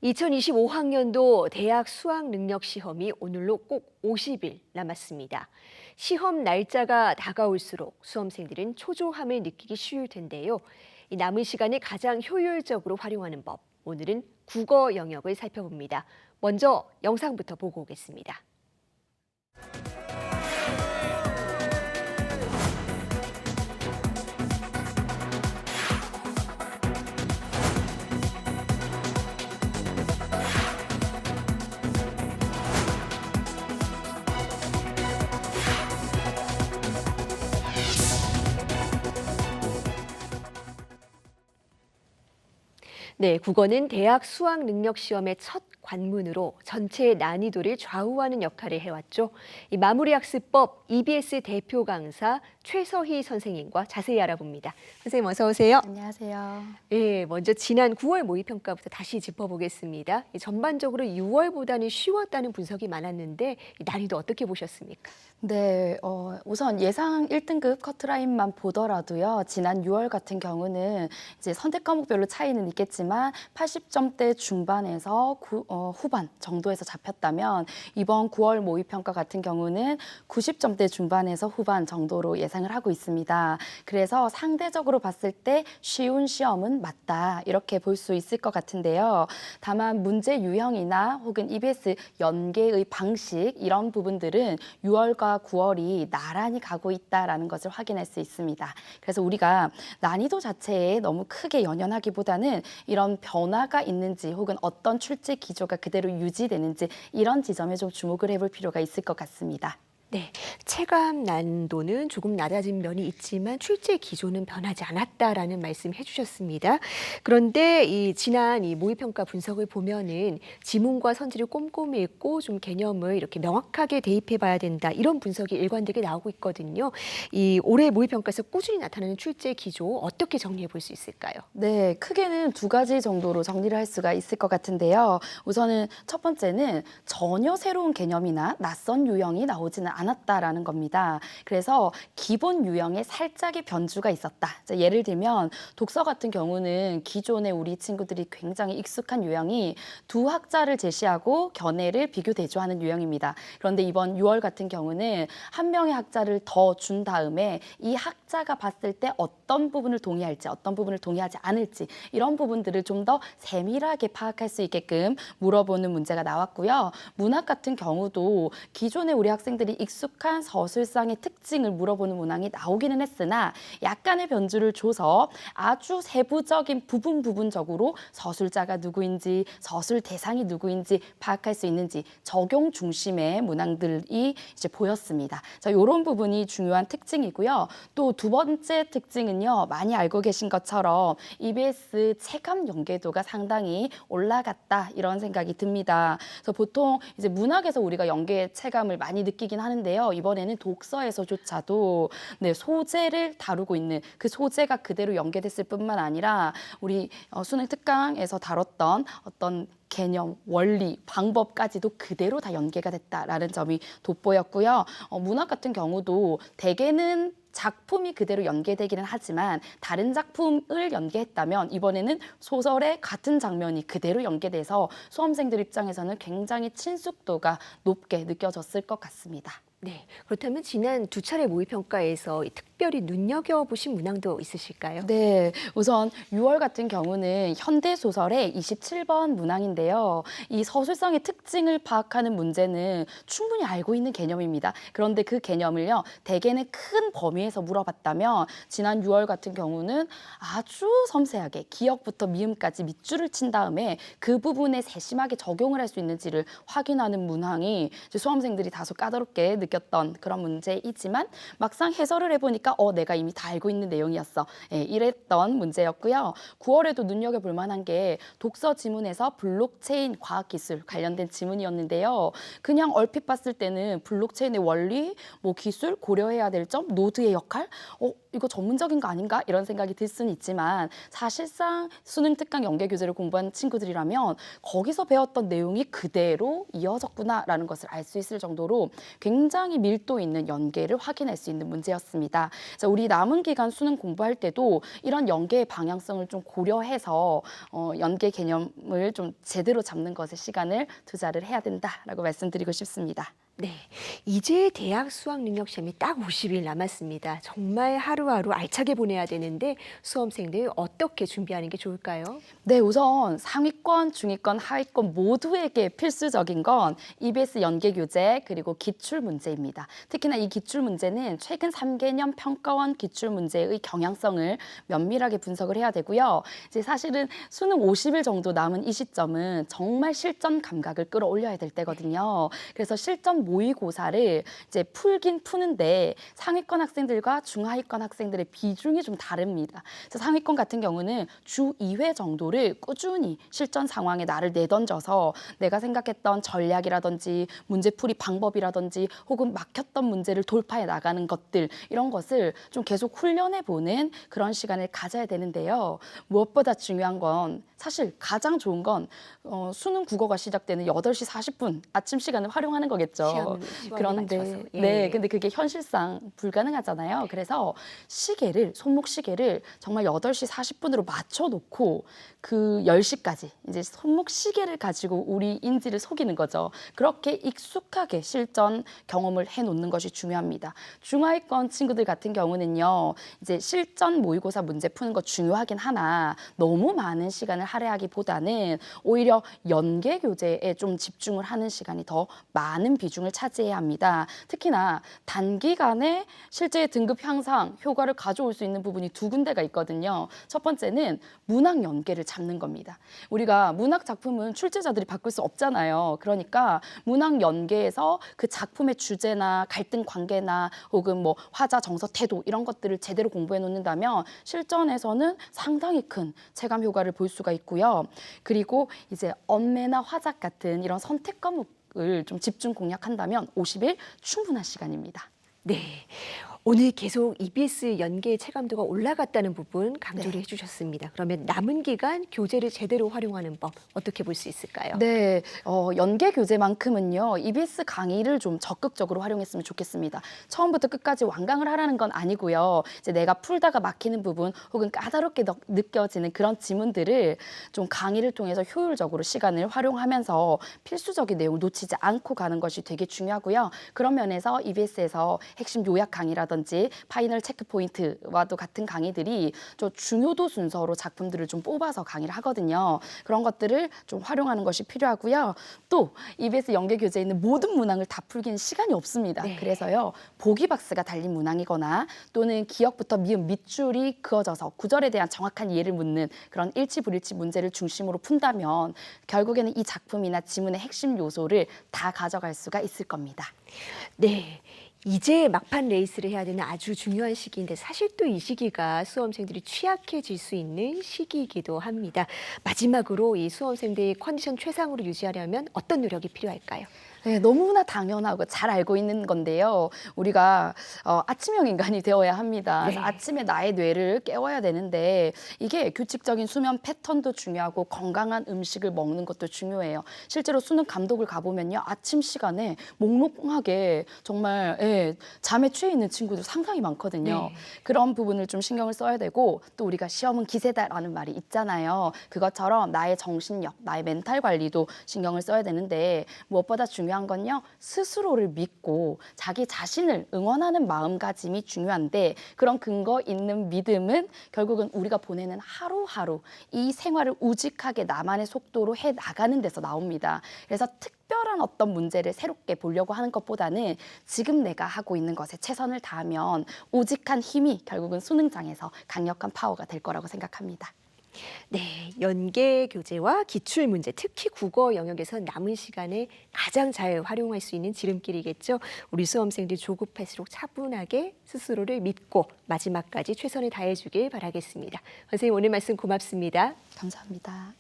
2025학년도 대학 수학 능력 시험이 오늘로 꼭 50일 남았습니다. 시험 날짜가 다가올수록 수험생들은 초조함을 느끼기 쉬울 텐데요. 이 남은 시간을 가장 효율적으로 활용하는 법, 오늘은 국어 영역을 살펴봅니다. 먼저 영상부터 보고 오겠습니다. 네, 국어는 대학 수학 능력 시험의 첫 관문으로 전체의 난이도를 좌우하는 역할을 해왔죠. 이 마무리 학습법 EBS 대표 강사 최서희 선생님과 자세히 알아봅니다. 선생님 어서 오세요. 안녕하세요. 예, 먼저 지난 9월 모의평가부터 다시 짚어보겠습니다. 전반적으로 6월보다는 쉬웠다는 분석이 많았는데 난이도 어떻게 보셨습니까? 네, 우선 예상 1등급 커트라인만 보더라도요. 지난 6월 같은 경우는 이제 선택 과목별로 차이는 있겠지만 80점대 중반에서 후반 정도에서 잡혔다면 이번 9월 모의평가 같은 경우는 90점대 중반에서 후반 정도로 예상을 하고 있습니다. 그래서 상대적으로 봤을 때 쉬운 시험은 맞다 이렇게 볼 수 있을 것 같은데요. 다만 문제 유형이나 혹은 EBS 연계의 방식 이런 부분들은 6월과 9월이 나란히 가고 있다라는 것을 확인할 수 있습니다. 그래서 우리가 난이도 자체에 너무 크게 연연하기보다는 이런 변화가 있는지 혹은 어떤 출제 기조가 그대로 유지되는지 이런 지점에 좀 주목을 해볼 필요가 있을 것 같습니다. 네, 체감 난도는 조금 낮아진 면이 있지만 출제 기조는 변하지 않았다라는 말씀 해주셨습니다. 그런데 지난 모의평가 분석을 보면은 지문과 선지를 꼼꼼히 읽고 좀 개념을 이렇게 명확하게 대입해봐야 된다 이런 분석이 일관되게 나오고 있거든요. 이 올해 모의평가에서 꾸준히 나타나는 출제 기조 어떻게 정리해 볼 수 있을까요? 네, 크게는 두 가지 정도로 정리를 할 수가 있을 것 같은데요. 우선은 첫 번째는 전혀 새로운 개념이나 낯선 유형이 나오지는 않았다라는 겁니다. 그래서 기본 유형에 살짝의 변주가 있었다. 예를 들면 독서 같은 경우는 기존에 우리 친구들이 굉장히 익숙한 유형이 두 학자를 제시하고 견해를 비교 대조하는 유형입니다. 그런데 이번 6월 같은 경우는 한 명의 학자를 더 준 다음에 이 학자가 봤을 때 어떤 부분을 동의할지 어떤 부분을 동의하지 않을지 이런 부분들을 좀 더 세밀하게 파악할 수 있게끔 물어보는 문제가 나왔고요. 문학 같은 경우도 기존에 우리 학생들이 익숙한 서술상의 특징을 물어보는 문항이 나오기는 했으나 약간의 변주를 줘서 아주 세부적인 부분적으로 서술자가 누구인지 서술 대상이 누구인지 파악할 수 있는지 적용 중심의 문항들이 이제 보였습니다. 자, 이런 부분이 중요한 특징이고요. 또 두 번째 특징은요. 많이 알고 계신 것처럼 EBS 체감 연계도가 상당히 올라갔다 이런 생각이 듭니다. 그래서 보통 이제 문학에서 우리가 연계 체감을 많이 느끼긴 하는데요. 이번에는 독서에서조차도 네, 소재를 다루고 있는 그 소재가 그대로 연계됐을 뿐만 아니라 우리 수능 특강에서 다뤘던 어떤 개념, 원리, 방법까지도 그대로 다 연계가 됐다라는 점이 돋보였고요. 문학 같은 경우도 대개는 작품이 그대로 연계되기는 하지만 다른 작품을 연계했다면 이번에는 소설의 같은 장면이 그대로 연계돼서 수험생들 입장에서는 굉장히 친숙도가 높게 느껴졌을 것 같습니다. 네, 그렇다면 지난 두 차례 모의평가에서 특별히 눈여겨보신 문항도 있으실까요? 네, 우선 6월 같은 경우는 현대소설의 27번 문항인데요. 이 서술상의 특징을 파악하는 문제는 충분히 알고 있는 개념입니다. 그런데 그 개념을요, 대개는 큰 범위에서 물어봤다면 지난 6월 같은 경우는 아주 섬세하게 기역부터 미음까지 밑줄을 친 다음에 그 부분에 세심하게 적용을 할 수 있는지를 확인하는 문항이 수험생들이 다소 까다롭게 느꼈던 그런 문제이지만 막상 해설을 해보니까 내가 이미 다 알고 있는 내용이었어. 예, 이랬던 문제였고요. 9월에도 눈여겨볼 만한 게 독서 지문에서 블록체인 과학기술 관련된 지문이었는데요. 그냥 얼핏 봤을 때는 블록체인의 원리, 뭐 기술, 고려해야 될 점, 노드의 역할 이거 전문적인 거 아닌가? 이런 생각이 들 수는 있지만 사실상 수능 특강 연계 교재를 공부한 친구들이라면 거기서 배웠던 내용이 그대로 이어졌구나라는 것을 알 수 있을 정도로 굉장히 밀도 있는 연계를 확인할 수 있는 문제였습니다. 자, 우리 남은 기간 수능 공부할 때도 이런 연계의 방향성을 좀 고려해서 연계 개념을 좀 제대로 잡는 것에 시간을 투자를 해야 된다라고 말씀드리고 싶습니다. 네, 이제 대학 수학 능력 시험이 딱 50일 남았습니다. 정말 하루하루 알차게 보내야 되는데 수험생들 어떻게 준비하는 게 좋을까요? 네, 우선 상위권, 중위권, 하위권 모두에게 필수적인 건 EBS 연계 교재 그리고 기출 문제입니다. 특히나 이 기출 문제는 최근 3개년 평가원 기출 문제의 경향성을 면밀하게 분석을 해야 되고요. 이제 사실은 수능 50일 정도 남은 이 시점은 정말 실전 감각을 끌어올려야 될 때거든요. 그래서 실전 모의고사를 이제 풀긴 푸는데 상위권 학생들과 중하위권 학생들의 비중이 좀 다릅니다. 상위권 같은 경우는 주 2회 정도를 꾸준히 실전 상황에 나를 내던져서 내가 생각했던 전략이라든지 문제풀이 방법이라든지 혹은 막혔던 문제를 돌파해 나가는 것들 이런 것을 좀 계속 훈련해 보는 그런 시간을 가져야 되는데요. 무엇보다 중요한 건 사실 가장 좋은 건 수능 국어가 시작되는 8시 40분 아침 시간을 활용하는 거겠죠. 그런데 예. 네, 근데 그게 현실상 불가능하잖아요. 그래서 손목 시계를 정말 8시 40분으로 맞춰 놓고 그 10시까지 이제 손목 시계를 가지고 우리 인지를 속이는 거죠. 그렇게 익숙하게 실전 경험을 해 놓는 것이 중요합니다. 중하위권 친구들 같은 경우는요. 이제 실전 모의고사 문제 푸는 거 중요하긴 하나 너무 많은 시간을 할애하기보다는 오히려 연계 교재에 좀 집중을 하는 시간이 더 많은 비중을 차지해야 합니다. 특히나 단기간에 실제 등급 향상 효과를 가져올 수 있는 부분이 두 군데가 있거든요. 첫 번째는 문학 연계를 잡는 겁니다. 우리가 문학 작품은 출제자들이 바꿀 수 없잖아요. 그러니까 문학 연계에서 그 작품의 주제나 갈등 관계나 혹은 뭐 화자 정서 태도 이런 것들을 제대로 공부해 놓는다면 실전에서는 상당히 큰 체감 효과를 볼 수가 있고요. 그리고 이제 언매나 화작 같은 이런 선택 과목을 좀 집중 공략한다면 50일 충분한 시간입니다. 네. 오늘 계속 EBS 연계 체감도가 올라갔다는 부분 강조를 네. 해주셨습니다. 그러면 남은 기간 교재를 제대로 활용하는 법 어떻게 볼 수 있을까요? 네, 연계 교재만큼은요, EBS 강의를 좀 적극적으로 활용했으면 좋겠습니다. 처음부터 끝까지 완강을 하라는 건 아니고요. 이제 내가 풀다가 막히는 부분 혹은 까다롭게 느껴지는 그런 지문들을 좀 강의를 통해서 효율적으로 시간을 활용하면서 필수적인 내용을 놓치지 않고 가는 것이 되게 중요하고요. 그런 면에서 EBS에서 핵심 요약 강의라든지 파이널 체크 포인트와도 같은 강의들이 좀 중요도 순서로 작품들을 좀 뽑아서 강의를 하거든요. 그런 것들을 좀 활용하는 것이 필요하고요. 또 EBS 연계 교재에 있는 모든 문항을 다 풀기는 시간이 없습니다. 네. 그래서요. 보기 박스가 달린 문항이거나 또는 기억부터 미음 밑줄이 그어져서 구절에 대한 정확한 이해를 묻는 그런 일치 불일치 문제를 중심으로 푼다면 결국에는 이 작품이나 지문의 핵심 요소를 다 가져갈 수가 있을 겁니다. 네. 이제 막판 레이스를 해야 되는 아주 중요한 시기인데 사실 또 이 시기가 수험생들이 취약해질 수 있는 시기이기도 합니다. 마지막으로 이 수험생들의 컨디션 최상으로 유지하려면 어떤 노력이 필요할까요? 네, 너무나 당연하고 잘 알고 있는 건데요. 우리가 아침형 인간이 되어야 합니다. 그래서 네. 아침에 나의 뇌를 깨워야 되는데 이게 규칙적인 수면 패턴도 중요하고 건강한 음식을 먹는 것도 중요해요. 실제로 수능 감독을 가보면요. 아침 시간에 몽롱하게 정말 잠에 취해 있는 친구들 상당히 많거든요. 네. 그런 부분을 좀 신경을 써야 되고 또 우리가 시험은 기세다라는 말이 있잖아요. 그것처럼 나의 정신력, 나의 멘탈 관리도 신경을 써야 되는데 무엇보다 중요한 건요. 스스로를 믿고 자기 자신을 응원하는 마음가짐이 중요한데 그런 근거 있는 믿음은 결국은 우리가 보내는 하루하루 이 생활을 우직하게 나만의 속도로 해 나가는 데서 나옵니다. 그래서 특별한 어떤 문제를 새롭게 보려고 하는 것보다는 지금 내가 하고 있는 것에 최선을 다하면 우직한 힘이 결국은 수능장에서 강력한 파워가 될 거라고 생각합니다. 네, 연계 교재와 기출 문제, 특히 국어 영역에서 남은 시간에 가장 잘 활용할 수 있는 지름길이겠죠. 우리 수험생들 조급할수록 차분하게 스스로를 믿고 마지막까지 최선을 다해주길 바라겠습니다. 선생님 오늘 말씀 고맙습니다. 감사합니다.